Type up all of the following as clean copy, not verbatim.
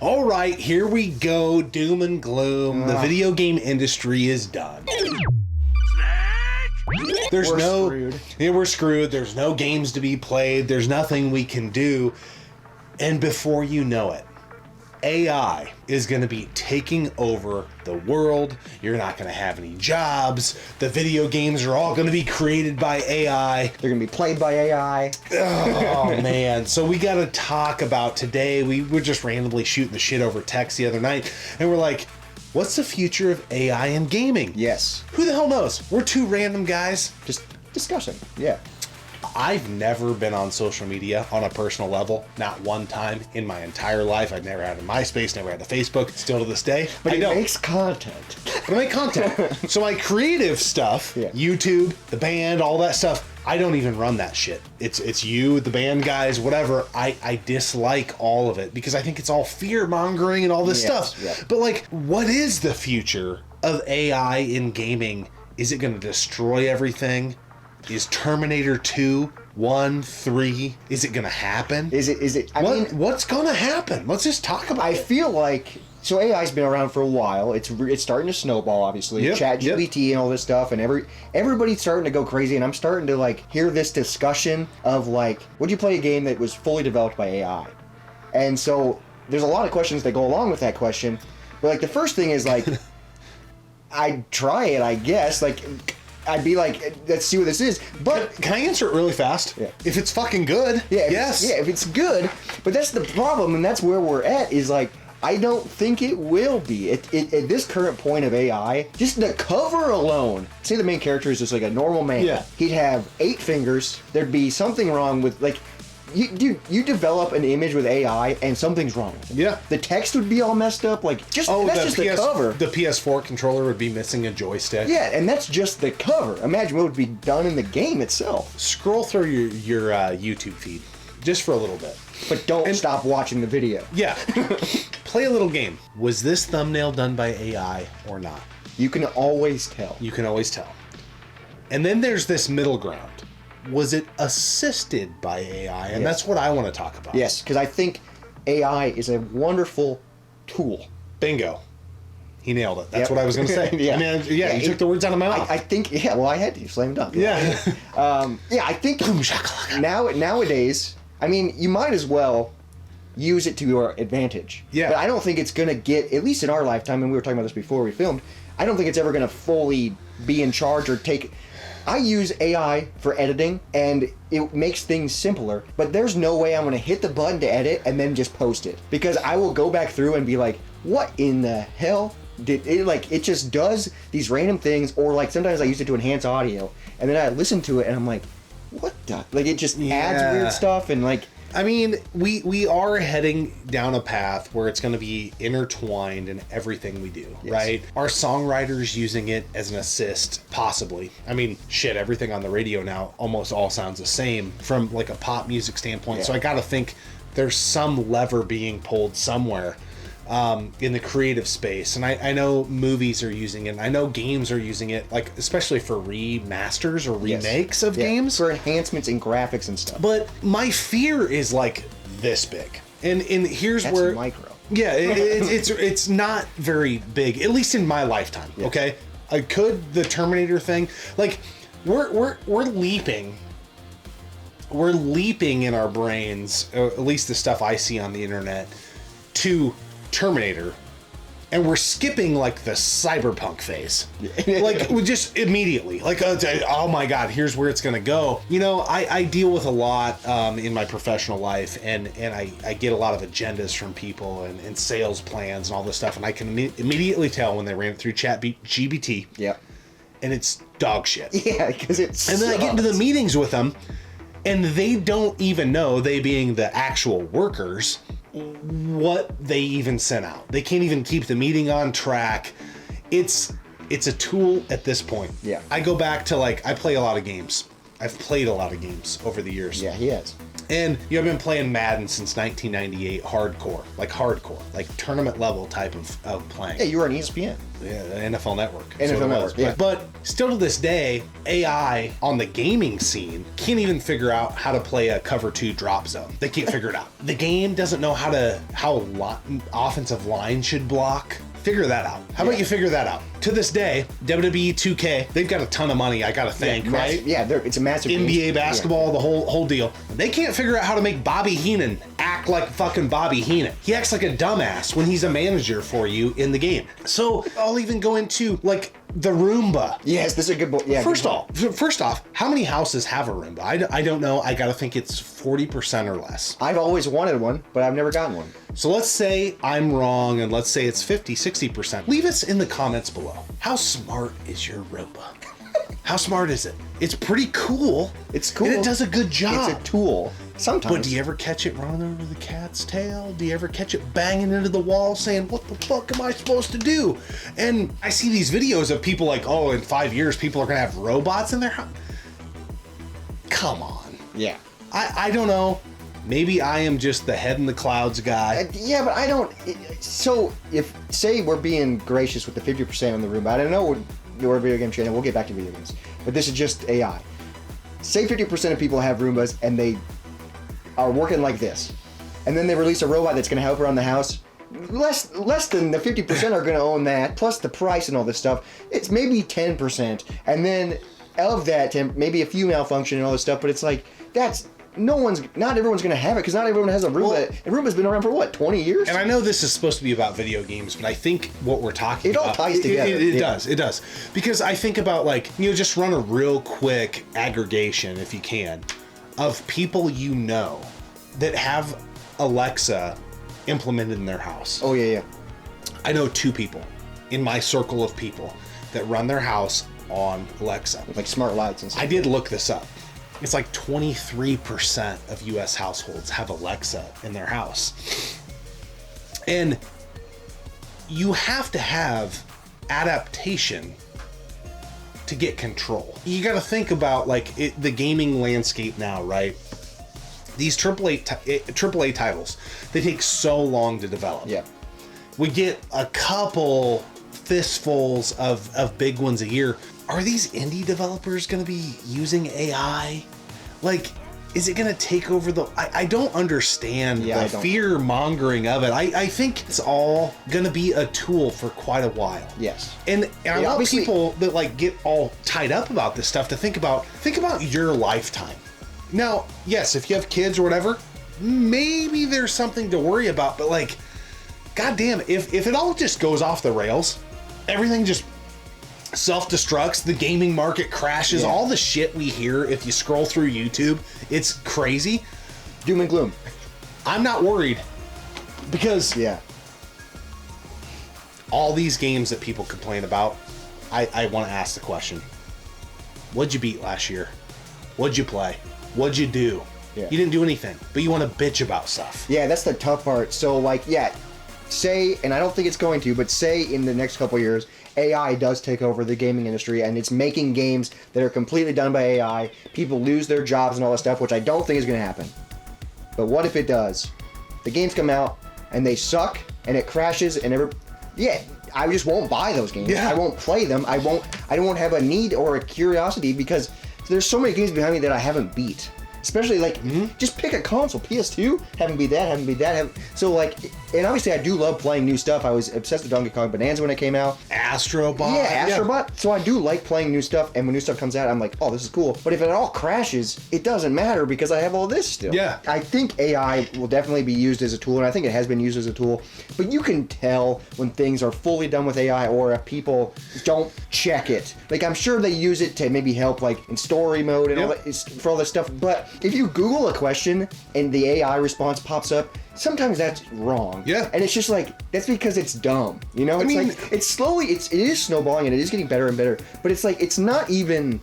All right, here we go. Doom and gloom. The video game industry is done. We're screwed. There's no games to be played. There's nothing we can do. And before you know it, AI is going to be taking over the world. You're not going to have any jobs. The video games are all going to be created by AI. They're going to be played by AI. Oh, man. So we got to talk about today. We were just randomly shooting the shit over text the other night, and we're like, what's the future of AI in gaming? Yes. Who the hell knows? We're two random guys. Just discussing. Yeah. I've never been on social media on a personal level, not one time in my entire life. I've never had a MySpace, never had a Facebook, still to this day. But it makes content. But I make content. So my creative stuff, YouTube, the band, all that stuff, I don't even run that shit. It's you, the band guys, whatever. I dislike all of it because I think it's all fear-mongering and all this stuff. Yeah. But like, what is the future of AI in gaming? Is it going to destroy everything? Is Terminator 2, 1, 3, is it going to happen? Is it? I mean, what's going to happen? Let's just talk about it. I feel like, so AI's been around for a while. It's starting to snowball, obviously. Yep, ChatGPT and all this stuff, and everybody's starting to go crazy, and I'm starting to like hear this discussion of like, would you play a game that was fully developed by AI? And so there's a lot of questions that go along with that question. But like the first thing is like, I'd try it, I guess. Like, I'd be like, let's see what this is. But can I answer it really fast? Yeah. If it's fucking good, yes. If it's good. But that's the problem, and that's where we're at, is like, I don't think it will be. At this current point of AI, just the cover alone, say the main character is just like a normal man. Yeah. He'd have 8 fingers. There'd be something wrong with, like, you develop an image with AI and something's wrong with it. Yeah. The text would be all messed up. Like, that's just the cover. The PS4 controller would be missing a joystick. Yeah, and that's just the cover. Imagine what would be done in the game itself. Scroll through your YouTube feed just for a little bit. But don't stop watching the video. Yeah. Play a little game. Was this thumbnail done by AI or not? You can always tell. You can always tell. And then there's this middle ground. Was it assisted by AI? And that's what I want to talk about. Yes, because I think AI is a wonderful tool. Bingo. He nailed it. That's what I was going to say. Yeah. I mean, you took the words out of my mouth. I think, I had to. Slam dunk. Yeah. I think nowadays, I mean, you might as well use it to your advantage. Yeah. But I don't think it's going to get, at least in our lifetime, and we were talking about this before we filmed, I don't think it's ever going to fully be in charge or take... I use AI for editing, and it makes things simpler, but there's no way I'm going to hit the button to edit and then just post it. Because I will go back through and be like, what in the hell did it, like, it just does these random things, or like sometimes I use it to enhance audio, and then I listen to it and I'm like, what the, like, it just adds weird stuff, and like, I mean, we are heading down a path where it's going to be intertwined in everything we do, right? Are songwriters using it as an assist? Possibly. I mean, shit, everything on the radio now almost all sounds the same from like a pop music standpoint. So I got to think there's some lever being pulled somewhere in the creative space. And I know movies are using it, and I know games are using it, like especially for remasters or remakes of games. For enhancements in graphics and stuff. But my fear is like this big. And here's That's where... micro. Yeah, it's not very big, at least in my lifetime, okay? Could the Terminator thing... Like, we're leaping. We're leaping in our brains, at least the stuff I see on the internet, to Terminator, and we're skipping like the cyberpunk phase. Like, we just immediately, like, oh my god, here's where it's gonna go. You know, I deal with a lot in my professional life, and I get a lot of agendas from people and sales plans and all this stuff, and I can immediately tell when they ran it through ChatGPT. Yep. And it's dog shit. Yeah, because it's... And then I get into the meetings with them, and they don't even know, they being the actual workers, what they even sent out. They can't even keep the meeting on track. It's a tool at this point. Yeah. I go back to, like, I play a lot of games. I've played a lot of games over the years. Yeah, he has. And I've been playing Madden since 1998, hardcore, like tournament level type of playing. Yeah, you were on ESPN. Yeah, the NFL Network. NFL Network, yeah. But still to this day, AI on the gaming scene can't even figure out how to play a cover 2 drop zone. They can't figure it out. The game doesn't know how offensive line should block. Figure that out. How about you figure that out? To this day, WWE 2K, they've got a ton of money, I gotta think, right? Yeah, it's a massive NBA basketball, the whole deal. They can't figure out how to make Bobby Heenan act like fucking Bobby Heenan. He acts like a dumbass when he's a manager for you in the game. So I'll even go into like the Roomba. Yes, this is a good boy. Yeah. First off, how many houses have a Roomba? I don't know. I gotta think it's 40% or less. I've always wanted one, but I've never gotten one. So let's say I'm wrong and let's say it's 50-60%. Leave us in the comments below. How smart is your Roomba? How smart is it? It's pretty cool. It's cool. And it does a good job. It's a tool. Sometimes. But do you ever catch it running over the cat's tail? Do you ever catch it banging into the wall saying, what the fuck am I supposed to do? And I see these videos of people like, oh, in 5 years, people are going to have robots in their house. Come on. Yeah. I don't know. Maybe I am just the head in the clouds guy. Yeah, but I don't. So, if, say, we're being gracious with the 50% on the Roomba, I don't know, we're a video game channel, we'll get back to video games. But this is just AI. Say 50% of people have Roombas and they are working like this. And then they release a robot that's going to help around the house. Less than the 50% are going to own that, plus the price and all this stuff. It's maybe 10%. And then of that, maybe a few malfunction and all this stuff. But it's like, not everyone's going to have it because not everyone has a Roomba. Well, and Roomba's been around for what, 20 years? And I know this is supposed to be about video games, but I think what we're talking about... It all ties together. It does. Because I think about like, just run a real quick aggregation, if you can, of people that have Alexa implemented in their house. Oh, yeah. I know 2 people in my circle of people that run their house on Alexa. With like smart lights and stuff. I did look this up. It's like 23% of US households have Alexa in their house. And you have to have adaptation to get control. You got to think about like the gaming landscape now, right? These AAA titles, they take so long to develop. Yeah. We get a couple fistfuls of big ones a year. Are these indie developers going to be using AI? Like, is it going to take over I don't understand the fear mongering of it. I think it's all going to be a tool for quite a while. Yes. And I want people that like get all tied up about this stuff to think about your lifetime. Now, yes, if you have kids or whatever, maybe there's something to worry about, but like, goddamn, if it all just goes off the rails, everything just self-destructs, the gaming market crashes, all the shit we hear if you scroll through YouTube, it's crazy. Doom and gloom. I'm not worried because all these games that people complain about, I want to ask the question, what'd you beat last year? What'd you play? What'd you do? Yeah. You didn't do anything, but you want to bitch about stuff. Yeah, that's the tough part. So like, say, and I don't think it's going to, but say in the next couple of years, AI does take over the gaming industry and it's making games that are completely done by AI. People lose their jobs and all that stuff, which I don't think is going to happen. But what if it does? The games come out and they suck and it crashes and I just won't buy those games. Yeah. I won't play them. I won't have a need or a curiosity because there's so many games behind me that I haven't beat. Especially like, just pick a console. PS2, haven't beat that. So like, and obviously I do love playing new stuff. I was obsessed with Donkey Kong Bonanza when it came out. Astrobot. Yeah, Astrobot. So I do like playing new stuff, and when new stuff comes out, I'm like, oh, this is cool. But if it all crashes, it doesn't matter because I have all this still. Yeah. I think AI will definitely be used as a tool, and I think it has been used as a tool. But you can tell when things are fully done with AI or if people don't check it. Like, I'm sure they use it to maybe help, like, in story mode and all that, for all this stuff. But if you Google a question and the AI response pops up, sometimes that's wrong. Yeah. And it's just like, that's because it's dumb. You know? Like, it's slowly, it is snowballing and it is getting better and better. But it's like, it's not even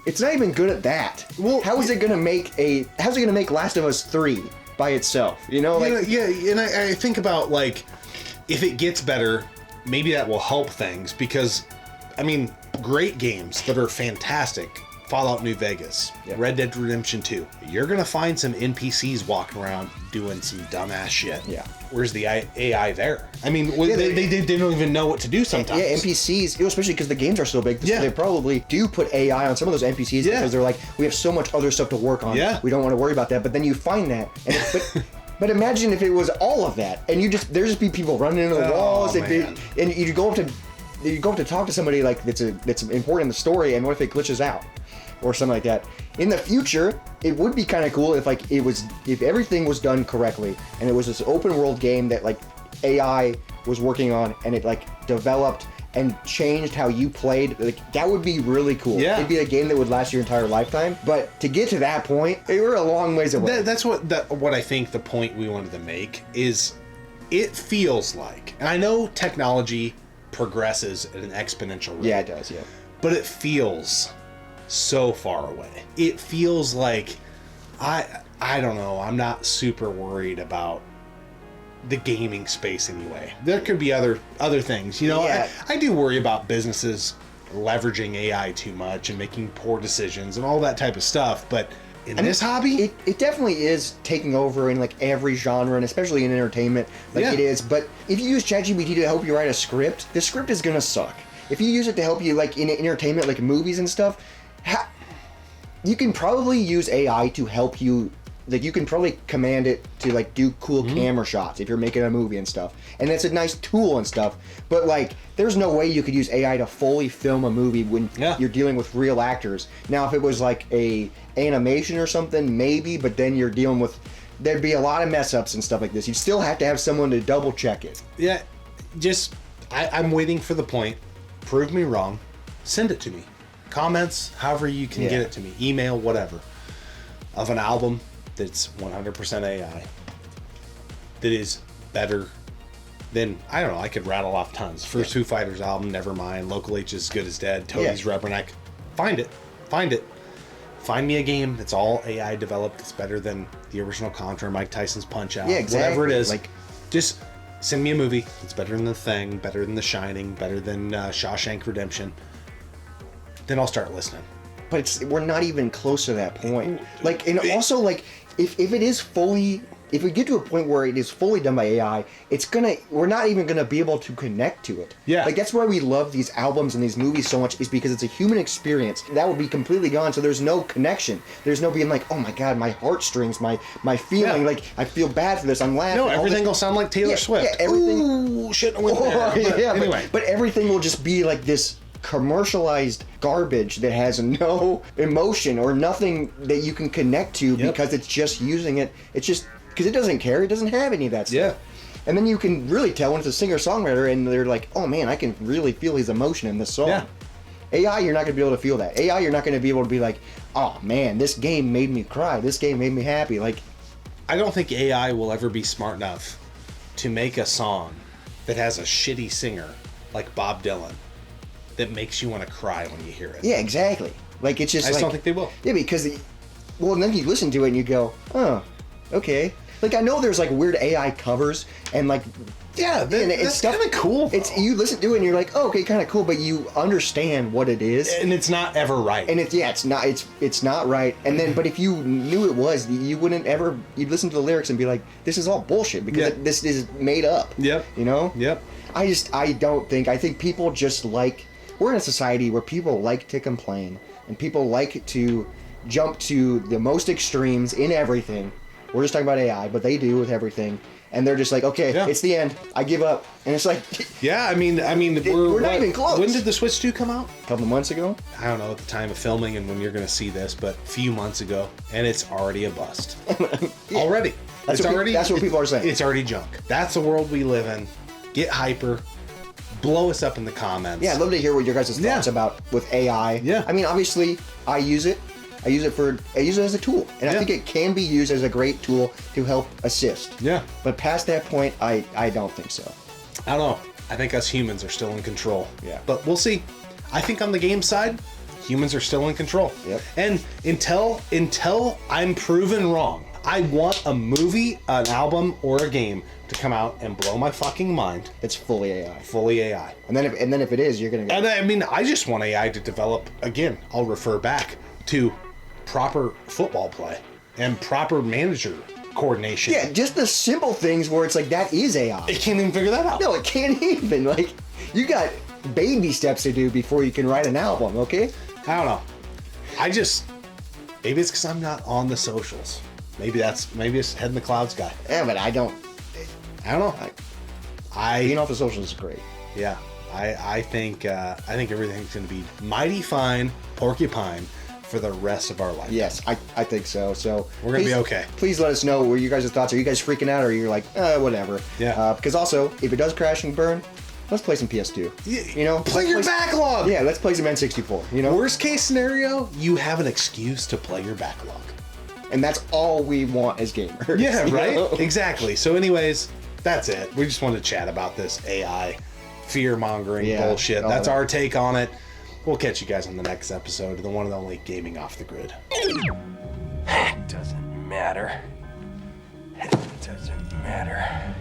good at that. Well, how is it gonna make Last of Us 3 by itself? You know? Like, and I think about, like, if it gets better, maybe that will help things because, I mean, great games that are fantastic Fallout New Vegas, Yep. Red Dead Redemption 2, you're going to find some NPCs walking around doing some dumbass shit. Yeah. Where's the AI there? I mean, they don't even know what to do sometimes. Yeah, NPCs, especially because the games are so big, Yeah. they probably do put AI on some of those NPCs Yeah. because they're like, we have so much other stuff to work on. Yeah. We don't want to worry about that. But then you find that. But imagine if it was all of that, and there's just be people running into the walls, man. and you go up to talk to somebody like that's important in the story, and what if it glitches out, or something like that. In the future, it would be kind of cool if if everything was done correctly, and it was this open world game that like AI was working on, and it like developed and changed how you played. Like that would be really cool. Yeah. It'd be a game that would last your entire lifetime. But to get to that point, we're a long ways away. That's what I think the point we wanted to make is. It feels like, and I know technology progresses at an exponential rate. Yeah, it does. Yeah. But it feels so far away. It feels like I don't know. I'm not super worried about the gaming space anyway. There could be other things. You know, Yeah. I do worry about businesses leveraging AI too much and making poor decisions and all that type of stuff. But in this hobby, it definitely is taking over in like every genre, and especially in entertainment, like Yeah. it is. But if you use ChatGPT to help you write a script, the script is gonna suck. If you use it to help you like in entertainment, like movies and stuff, you can probably use AI to help you. Like you can probably command it to like do cool camera shots if you're making a movie and stuff, and it's a nice tool and stuff. But like, there's no way you could use AI to fully film a movie when you're dealing with real actors. Now, if it was like a animation or something, maybe, but then you're dealing with there'd be a lot of mess ups and stuff like this. You'd still have to have someone to double check it. yeah, just I'm waiting for the point. Prove me wrong. Send it to me. Comments, however you can get it to me. Email, whatever. Of an album that's 100% AI. That is better than, I don't know, I could rattle off tons. First Foo Fighters album, Nevermind, Local H is Good as Dead, Toby's Rubberneck. Find it. Find me a game that's all AI developed that's better than the original Contra, Mike Tyson's Punch Out, Yeah, exactly. whatever it is. Like, just send me a movie that's better than The Thing, better than The Shining, better than Shawshank Redemption. Then I'll start listening. But we're not even close to that point. Like, and also like, if it is fully, if we get to a point where it is fully done by AI, we're not even gonna be able to connect to it. Yeah. Like that's why we love these albums and these movies so much, is because it's a human experience. That would be completely gone, so there's no connection. There's no being like, oh my god, my heartstrings, my feeling, like I feel bad for this, I'm laughing. No, everything will sound like Taylor Swift. Yeah, everything. Ooh, shouldn't have went there. But anyway. But everything will just be like this commercialized garbage that has no emotion or nothing that you can connect to because it's just using it. It's just because it doesn't care. It doesn't have any of that stuff. Yeah. And then you can really tell when it's a singer-songwriter and they're like, oh man, I can really feel his emotion in this song. Yeah. AI, you're not going to be able to feel that. AI, you're not going to be able to be like, oh man, this game made me cry. This game made me happy. Like, I don't think AI will ever be smart enough to make a song that has a shitty singer like Bob Dylan that makes you want to cry when you hear it. yeah, exactly. Like, it's just I just don't think they will. Yeah, because, well, and then you listen to it and you go, oh, okay. Like, I know there's like weird AI covers and like, Yeah, that's stuff kind of cool. It's, you listen to it and you're like, oh, okay, kind of cool, but you understand what it is. And it's not ever right. And it's not right. And then, but if you knew it was, you wouldn't ever, you'd listen to the lyrics and be like, this is all bullshit because this is made up. Yep. You know? Yep. I think people just like, we're in a society where people like to complain and people like to jump to the most extremes in everything. We're just talking about AI, but they do with everything. And they're just like, okay, it's the end. I give up. And it's like... Yeah, I mean, we're not even close. When did the Switch 2 come out? A couple months ago? I don't know at the time of filming and when you're going to see this, but a few months ago, and it's already a bust. Already. That's what people are saying. It's already junk. That's the world we live in. Get hyper. Blow us up in the comments. Yeah, I'd love to hear what your guys' thoughts about with AI. Yeah. I mean, obviously, I use it as a tool. And I think it can be used as a great tool to help assist. Yeah. But past that point, I don't think so. I don't know. I think us humans are still in control. Yeah. But we'll see. I think on the game side, humans are still in control. Yep. And until I'm proven wrong, I want a movie, an album, or a game to come out and blow my fucking mind. It's fully AI. Fully AI. And then if it is, you're gonna go. And I mean, I just want AI to develop, again, I'll refer back, to proper football play and proper manager coordination. Yeah, just the simple things where it's like, that is AI. It can't even figure that out. No, it can't even. Like, you got baby steps to do before you can write an album, okay? I don't know. Maybe it's because I'm not on the socials. Maybe it's head in the clouds guy. Yeah, but I don't know. being off the socials is great. Yeah, I think everything's going to be mighty fine, porcupine, for the rest of our life. Yes, I think so. So we're going to be okay. Please let us know what you guys' thoughts are. Are you guys freaking out, or you're like, whatever? Yeah. Because also, if it does crash and burn, let's play some PS2. You know, play your backlog. Yeah, let's play some N64. You know, worst case scenario, you have an excuse to play your backlog, and that's all we want as gamers. Yeah, right. Know? Exactly. So, anyways, that's it. We just wanted to chat about this AI fear mongering bullshit. That's our take on it. We'll catch you guys on the next episode of the one and only Gaming Off the Grid. It doesn't matter. It doesn't matter.